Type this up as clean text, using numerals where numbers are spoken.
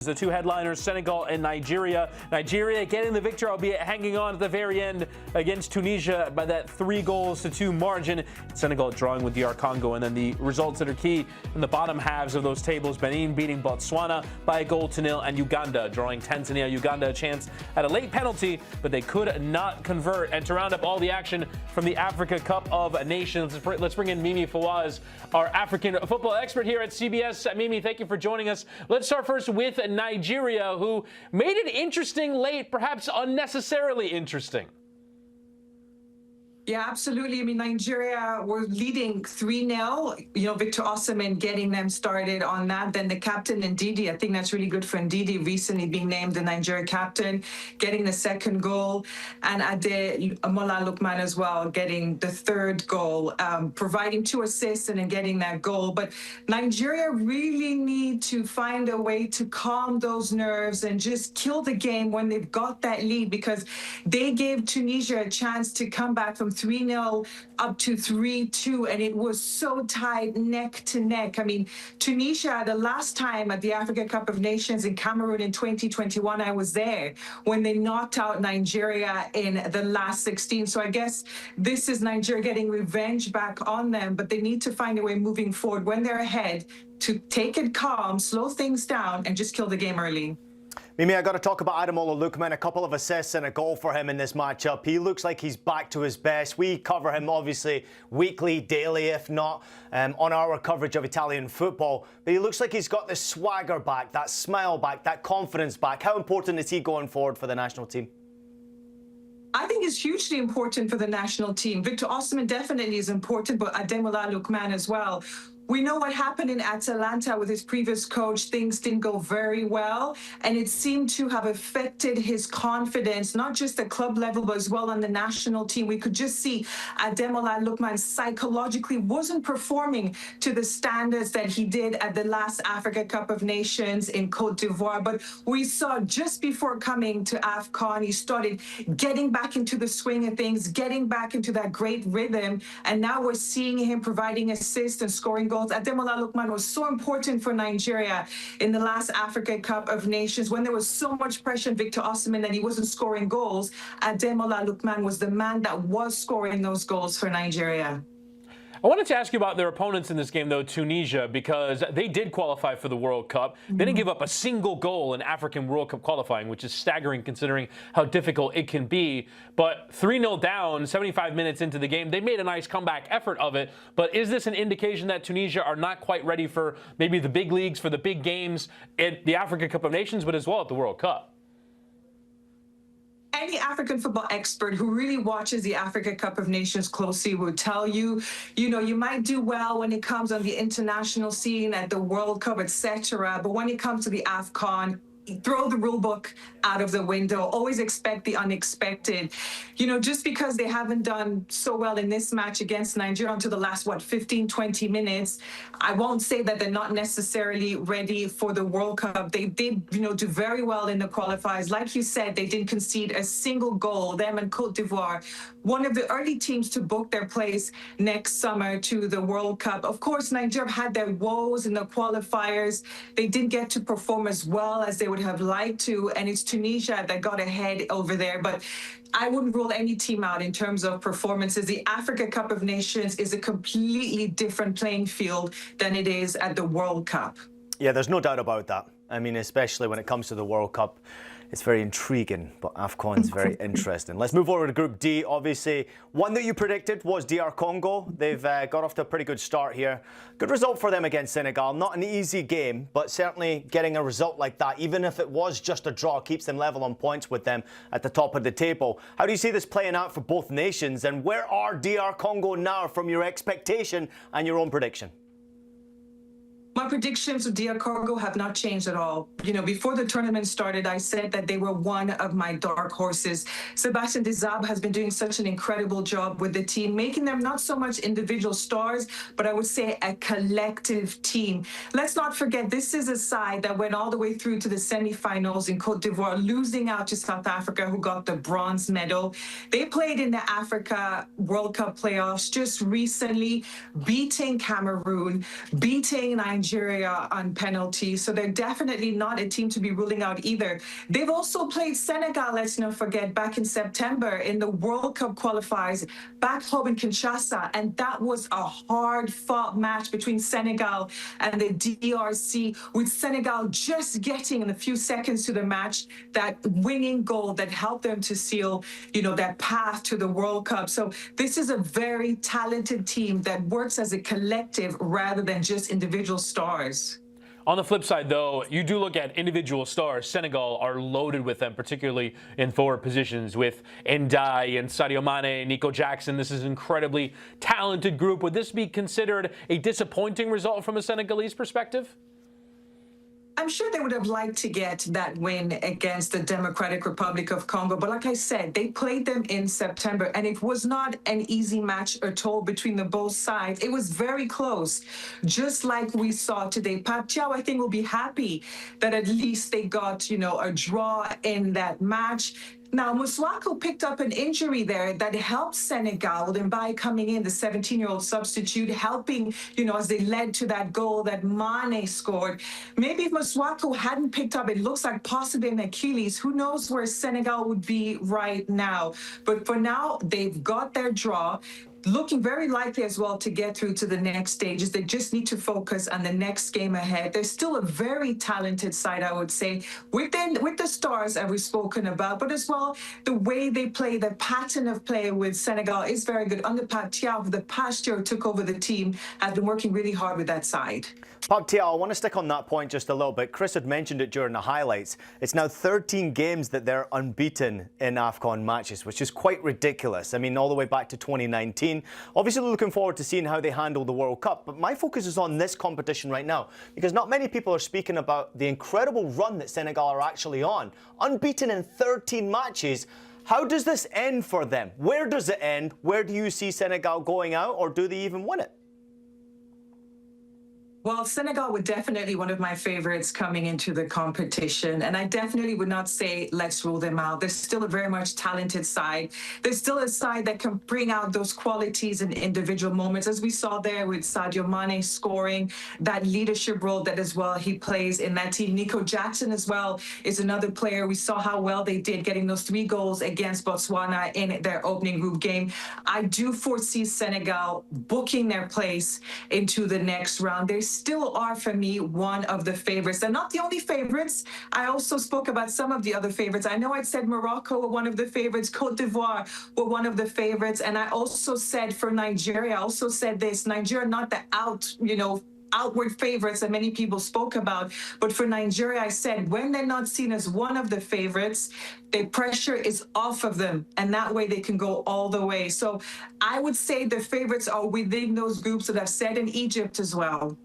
The two headliners, Senegal and Nigeria. Nigeria getting the victory, albeit hanging on at the very end against Tunisia by that 3-2 margin. Senegal drawing with DR Congo, and then the results that are key in the bottom halves of those tables. Benin beating Botswana by 1-0, and Uganda drawing Tanzania. Uganda a chance at a late penalty, but they could not convert. And to round up all the action from the Africa Cup of Nations, let's bring in Mimi Fawaz, our African football expert here at CBS. Mimi, thank you for joining us. Let's start first with Nigeria, who made it interesting late, perhaps unnecessarily interesting. Yeah, absolutely. I mean, Nigeria were leading 3-0. Victor Osimhen getting them started on that. Then the captain, Ndidi, I think that's really good for Ndidi, recently being named the Nigeria captain, getting the second goal. And Ademola Lookman as well, getting the third goal, providing 2 assists and then getting that goal. But Nigeria really need to find a way to calm those nerves and just kill the game when they've got that lead, because they gave Tunisia a chance to come back from 3-0 up to 3-2, and it was so tight, neck to neck. I mean, Tunisia, the last time at the Africa Cup of Nations in Cameroon in 2021, I was there when they knocked out Nigeria in the last 16. So I guess this is Nigeria getting revenge back on them, but they need to find a way moving forward when they're ahead to take it calm, slow things down, and just kill the game early. Mimi, I got to talk about Ademola Lookman. A couple of assists and a goal for him in this matchup. He looks like he's back to his best. We cover him obviously weekly, daily, if not, on our coverage of Italian football. But he looks like he's got the swagger back, that smile back, that confidence back. How important is he going forward for the national team? I think it's hugely important for the national team. Victor Osimhen definitely is important, but Ademola Lookman as well. We know what happened in Atalanta with his previous coach. Things didn't go very well, and it seemed to have affected his confidence, not just at club level, but as well on the national team. We could just see Ademola Lookman psychologically wasn't performing to the standards that he did at the last Africa Cup of Nations in Côte d'Ivoire. But we saw just before coming to AFCON, he started getting back into the swing of things, getting back into that great rhythm, and now we're seeing him providing assists and scoring goals. Ademola Lookman was so important for Nigeria in the last Africa Cup of Nations when there was so much pressure on Victor Osimhen that he wasn't scoring goals. Ademola Lookman was the man that was scoring those goals for Nigeria. I wanted to ask you about their opponents in this game, though, Tunisia, because they did qualify for the World Cup. They didn't give up a single goal in African World Cup qualifying, which is staggering considering how difficult it can be. But 3-0 down, 75 minutes into the game, they made a nice comeback effort of it. But is this an indication that Tunisia are not quite ready for maybe the big leagues, for the big games at the Africa Cup of Nations, but as well at the World Cup? Any African football expert who really watches the Africa Cup of Nations closely will tell you, you might do well when it comes on the international scene at the World Cup, etc. But when it comes to the AFCON, throw the rule book out of the window. Always expect the unexpected. Just because they haven't done so well in this match against Nigeria until the last, 15, 20 minutes, I won't say that they're not necessarily ready for the World Cup. They did, do very well in the qualifiers. Like you said, they didn't concede a single goal, them and Côte d'Ivoire, one of the early teams to book their place next summer to the World Cup. Of course, Nigeria had their woes in the qualifiers. They didn't get to perform as well as they would have liked to, and it's Tunisia that got ahead over there. But I wouldn't rule any team out in terms of performances. The Africa Cup of Nations is a completely different playing field than it is at the World Cup. Yeah, there's no doubt about that. I mean, especially when it comes to the World Cup. It's very intriguing, but AFCON's very interesting. Let's move over to Group D. Obviously, one that you predicted was DR Congo. They've got off to a pretty good start here. Good result for them against Senegal. Not an easy game, but certainly getting a result like that, even if it was just a draw, keeps them level on points with them at the top of the table. How do you see this playing out for both nations? And where are DR Congo now from your expectation and your own prediction? My predictions of DR Congo have not changed at all. Before the tournament started, I said that they were one of my dark horses. Sébastien Desabre has been doing such an incredible job with the team, making them not so much individual stars, but I would say a collective team. Let's not forget, this is a side that went all the way through to the semifinals in Côte d'Ivoire, losing out to South Africa, who got the bronze medal. They played in the Africa World Cup playoffs just recently, beating Cameroon, beating Nigeria, Nigeria on penalties, so they're definitely not a team to be ruling out either. They've also played Senegal, let's not forget, back in September in the World Cup qualifiers back home in Kinshasa, and that was a hard-fought match between Senegal and the DRC, with Senegal just getting in a few seconds to the match that winning goal that helped them to seal, that path to the World Cup. So this is a very talented team that works as a collective rather than just individual stars. On the flip side, though, you do look at individual stars. Senegal are loaded with them, particularly in forward positions with Ndiaye and Sadio Mane, Nico Jackson. This is an incredibly talented group. Would this be considered a disappointing result from a Senegalese perspective? I'm sure they would have liked to get that win against the Democratic Republic of Congo. But like I said, they played them in September, and it was not an easy match at all between the both sides. It was very close, just like we saw today. Pape Thiaw, I think, will be happy that at least they got, a draw in that match. Now, Muswaku picked up an injury there that helped Senegal, with Mbaye coming in, the 17-year-old substitute, helping, as they led to that goal that Mane scored. Maybe if Muswaku hadn't picked up, it looks like possibly an Achilles. Who knows where Senegal would be right now? But for now, they've got their draw. Looking very likely as well to get through to the next stages. They just need to focus on the next game ahead. They're still a very talented side, I would say, with the stars that we've spoken about, but as well, the way they play, the pattern of play with Senegal is very good. Under Pape Thiaw, the past year took over the team, has been working really hard with that side. Pape Thiaw, I want to stick on that point just a little bit. Chris had mentioned it during the highlights. It's now 13 games that they're unbeaten in AFCON matches, which is quite ridiculous. I mean, all the way back to 2019. Obviously looking forward to seeing how they handle the World Cup, but my focus is on this competition right now, because not many people are speaking about the incredible run that Senegal are actually on. Unbeaten in 13 matches. How does this end for them? Where does it end? Where do you see Senegal going out, or do they even win it? Well, Senegal would definitely one of my favorites coming into the competition. And I definitely would not say let's rule them out. They're still a very much talented side. They're still a side that can bring out those qualities in individual moments, as we saw there with Sadio Mane scoring, that leadership role that as well he plays in that team. Nico Jackson as well is another player. We saw how well they did getting those 3 goals against Botswana in their opening group game. I do foresee Senegal booking their place into the next round. They still are, for me, one of the favorites. They're not the only favorites. I also spoke about some of the other favorites. I know I said Morocco were one of the favorites, Cote d'Ivoire were one of the favorites, and I also said for Nigeria, I also said this, Nigeria not the outward favorites that many people spoke about. But for Nigeria, I said, when they're not seen as one of the favorites, the pressure is off of them, and that way they can go all the way. So I would say the favorites are within those groups that I've said in Egypt as well.